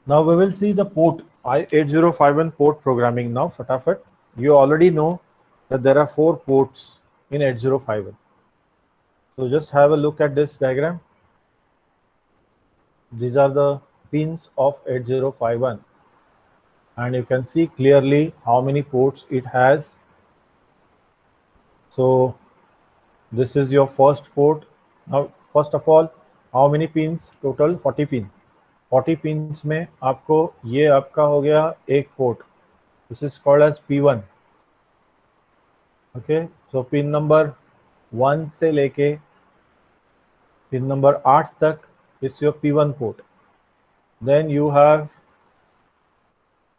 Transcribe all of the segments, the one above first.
Now we will see the port 8051 port programming now. Fatafat. You already know that there are 4 ports in 8051. So just have a look at this diagram. These are the pins of 8051 and you can see clearly how many ports it has. So this is your first port. Now first of all, how many pins? Total 40 pins. 40 pins में आपको ये आपका हो गया एक port. This is called as P1. Okay, so pin number 1 से लेके pin number 8 तक it's your P1 port. Then you have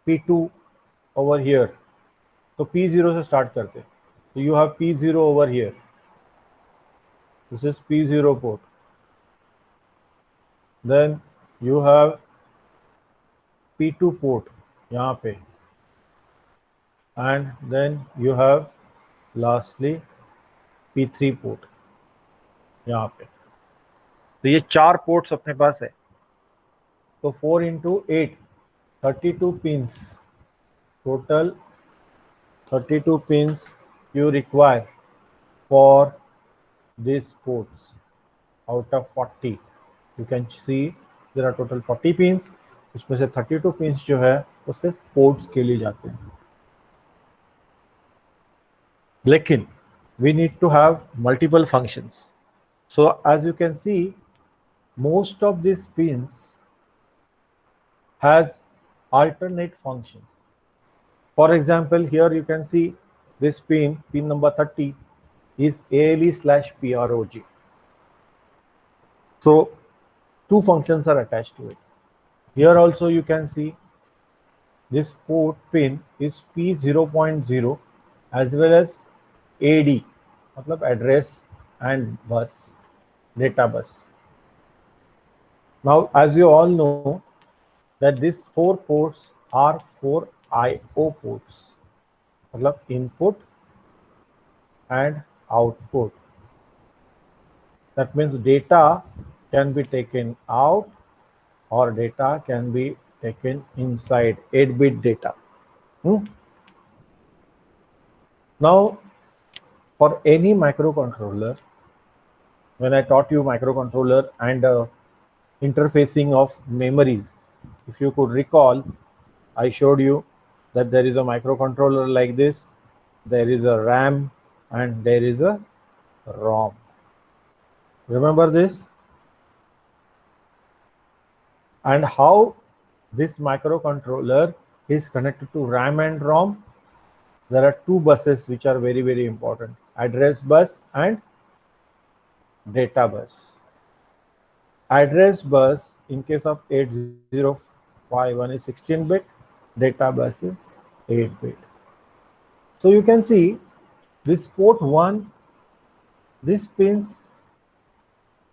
P2 over here. तो P0 से start करते. So you have P0 over here. This is P0 port. Then you have P2 port यहाँ पे. And then you have lastly P3 port यहाँ पे. तो ये 4 ports अपने पास है. तो 4 into 8, 32 pins. Total 32 pins you require for these ports out of 40. You can see there are total 40 pins. उसमें से 32 pins जो है वो सिर्फ पोर्ट्स के लिए जाते हैं. लेकिन we need to have multiple functions. So as you can see, most of these pins has alternate function. For example, here you can see this pin number 30 is ALE/PROG. So two functions are attached to it. Here also you can see this port pin is P0.0 as well as AD, मतलब address and bus, data bus. Now as you all know that these 4 ports are 4 IO ports, मतलब input and output. That means data can be taken out or data can be taken inside, 8-bit data. Now for any microcontroller, when I taught you microcontroller and interfacing of memories, if you could recall, I showed you that there is a microcontroller like this, there is a RAM and there is a ROM. Remember this? And how this microcontroller is connected to RAM and ROM? There are 2 buses which are very, very important: address bus and data bus. Address bus in case of 8051 is 16-bit, data bus is 8-bit. So you can see this port 1, these pins,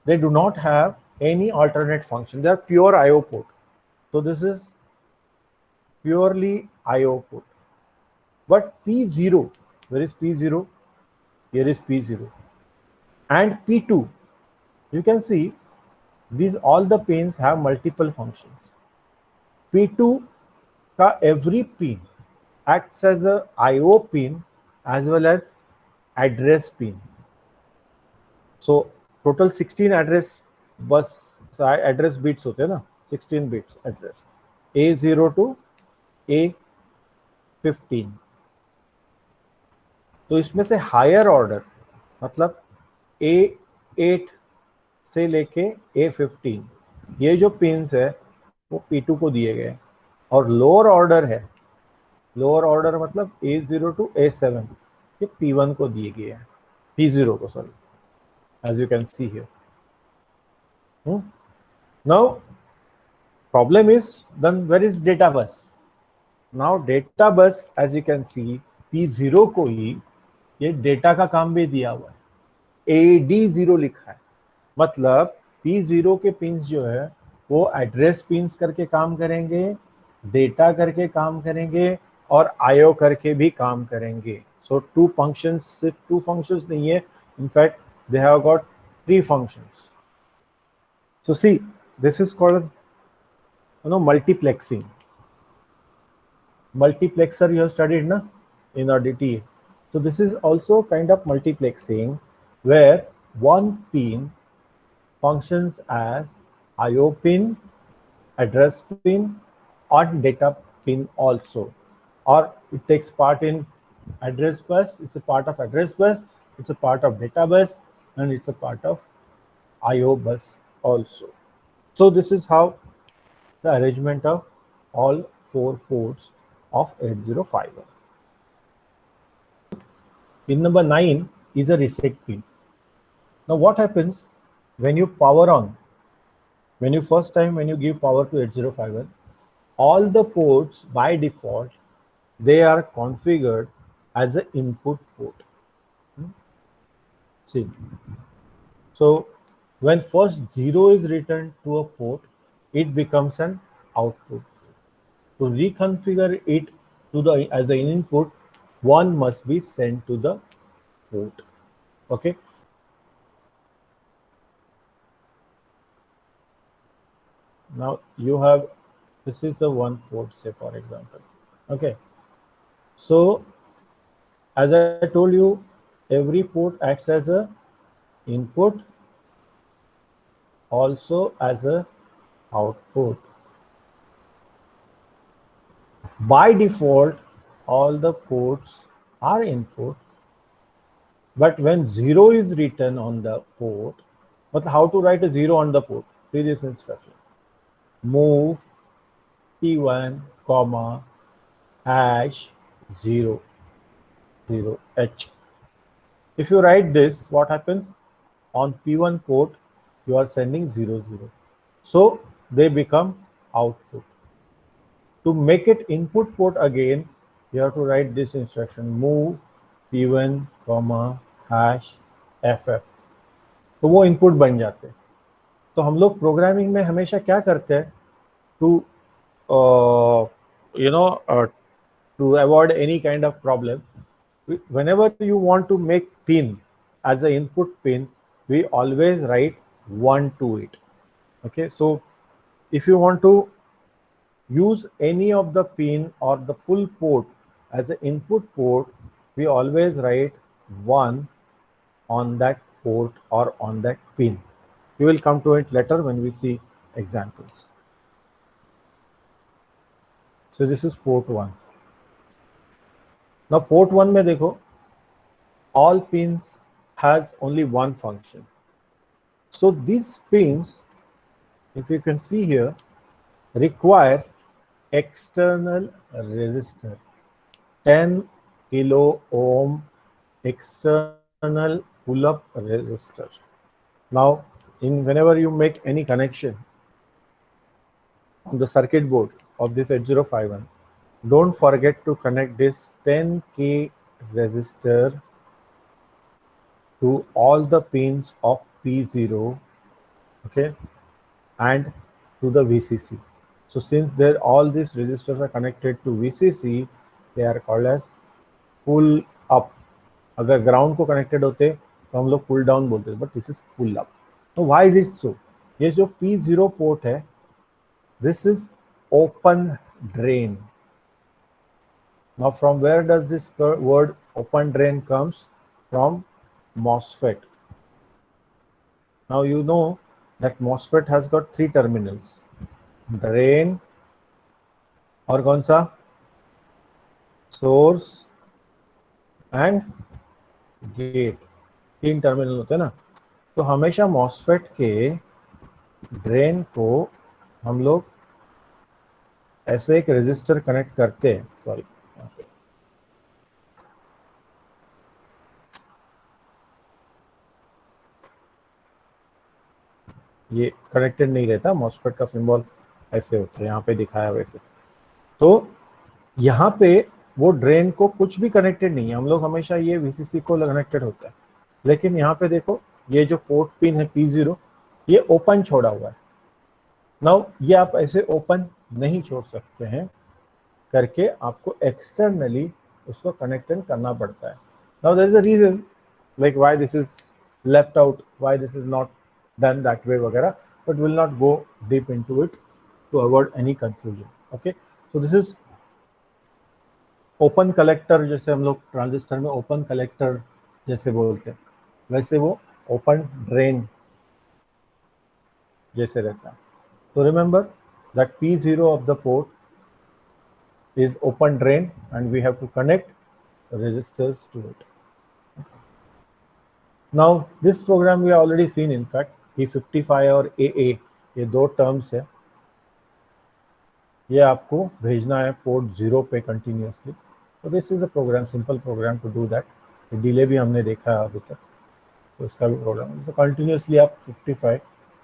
they do not have any alternate function. They are pure IO port. So this is purely IO port. But P0, where is P0? Here is P0. And P2, you can see these all the pins have multiple functions. P2 ka every pin acts as a IO pin as well as address pin. So total 16 address bus address bits होते हैं ना, 16 bits address, A0 to A15. तो इसमें से higher order मतलब A8 से लेके A15 ये जो पिन्स है वो P2 को दिए गए, और लोअर ऑर्डर है, लोअर ऑर्डर मतलब A0 to A7 ये P1 को दिए गए हैं, P0 को, sorry, as you can see here. Now problem is, then where is data bus? Now data bus, as you can see, P0 को ही ये डेटा का काम भी दिया हुआ है, AD0 लिखा है, मतलब P0 के पिंस जो है वो एड्रेस पिंस करके काम करेंगे, डेटा करके काम करेंगे और IO करके भी काम करेंगे. So 2 functions, सिर्फ 2 functions नहीं है, in fact they have got 3 functions. So see, this is called multiplexing. Multiplexer you have studied na in our DTA. So this is also kind of multiplexing where one pin functions as IO pin, address pin, or data pin also, or it takes part in address bus, it's a part of address bus, it's a part of data bus, and it's a part of IO bus also. So this is how the arrangement of all 4 ports of 8051. Pin number 9 is a reset pin. Now what happens when you power on? When you give power to 8051, all the ports by default, they are configured as an input port. See, so when first 0 is returned to a port, it becomes an output. To reconfigure it to as an input, 1 must be sent to the port. Okay. Now you have, this is the 1 port, say for example. Okay. So as I told you, every port acts as a input, also as a output. By default, all the ports are input, but when 0 is written on the port, but how to write a 0 on the port? See this instruction. Move P1, comma, hash 0, 0, H. If you write this, what happens? On P1 port, you are sending 0, 0. So they become output. To make it input port again, you have to write this instruction, move P1, comma, hash FF. तो वो input बन जाते हैं. तो हम लोग programming में हमेशा क्या करते हैं, to to avoid any kind of problem, whenever you want to make pin as an input pin, we always write 1 to it. Okay, so if you want to use any of the pin or the full port as an input port, we always write 1 on that port or on that pin. We will come to it later when we see examples. So this is port 1. Now port 1 में देखो, all pins has only one function. So these pins, if you can see here, require external resistor, 10 kilo ohm external pull-up resistor. Now, whenever you make any connection on the circuit board of this 8051, don't forget to connect this 10K resistor to all the pins of P0, okay, and to the VCC. So since all these resistors are connected to VCC, they are called as pull up. अगर ground को connected होते तो हम लोग pull down बोलते, but this is pull up. So why is it so? ये जो P0 port है, this is open drain. Now from where does this word open drain comes? From MOSFET. Now you know that MOSFET has got 3 terminals, drain और कौन सा, source and gate. 3 terminal होते हैं ना. तो हमेशा MOSFET के ड्रेन को हम लोग ऐसे एक रेजिस्टर कनेक्ट करते हैं. सॉरी, ये कनेक्टेड नहीं रहता, MOSFET का सिंबल ऐसे होता है, यहाँ पे दिखाया वैसे. तो यहाँ पे वो ड्रेन को कुछ भी कनेक्टेड नहीं है, हम लोग हमेशा ये VCC को कनेक्टेड होता है. लेकिन यहाँ पे देखो, ये जो पोर्ट पिन है P0, ये ओपन छोड़ा हुआ है. नाउ ये आप ऐसे ओपन नहीं छोड़ सकते हैं, करके आपको एक्सटर्नली उसको कनेक्टेड करना पड़ता है. Now there is a reason like why this is left out, why this is not done that way वगैरह, but will not go deep into it. to avoid any confusion. Okay, so this is open collector, जैसे हम लोग transistor में open collector जैसे बोलते हैं, वैसे वो ओपन ड्रेन जैसे रहता है. तो remember that P0 of the port is open drain and we have to connect resistors to it. Now this program we have already seen, in fact P55 और AA ये दो टर्म्स है, ये आपको भेजना है पोर्ट 0 पे कंटिन्यूसली. तो this is a program, simple program to do that. Delay भी हमने देखा है अभी तक, तो इसका भी प्रोग्राम. तो कंटिन्यूसली आप 55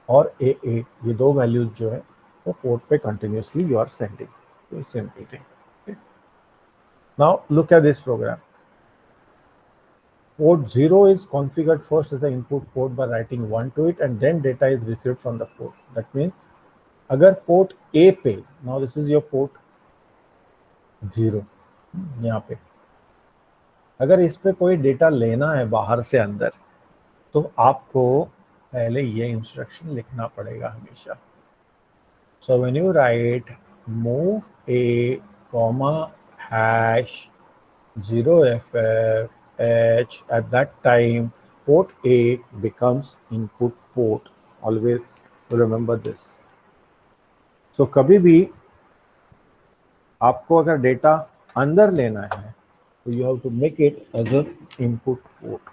और AA ये दो वैल्यूज जो है वो पोर्ट पे कंटिन्यूसली यू आर सेंडिंग. तो simple thing. Now look at this program. Port 0 is configured first as an input port by writing 1 to it, and then data is received from the port. That means अगर port A पे, now this is your port 0, यहाँ पे अगर इस पे कोई data लेना है बाहर से अंदर, तो आपको पहले ये इंस्ट्रक्शन लिखना पड़ेगा हमेशा. So when you write move A, hash 0ff H, at that time port A becomes input port. Always remember this. So कभी भी आपको अगर डेटा अंदर लेना है तो you have to make it as a input port.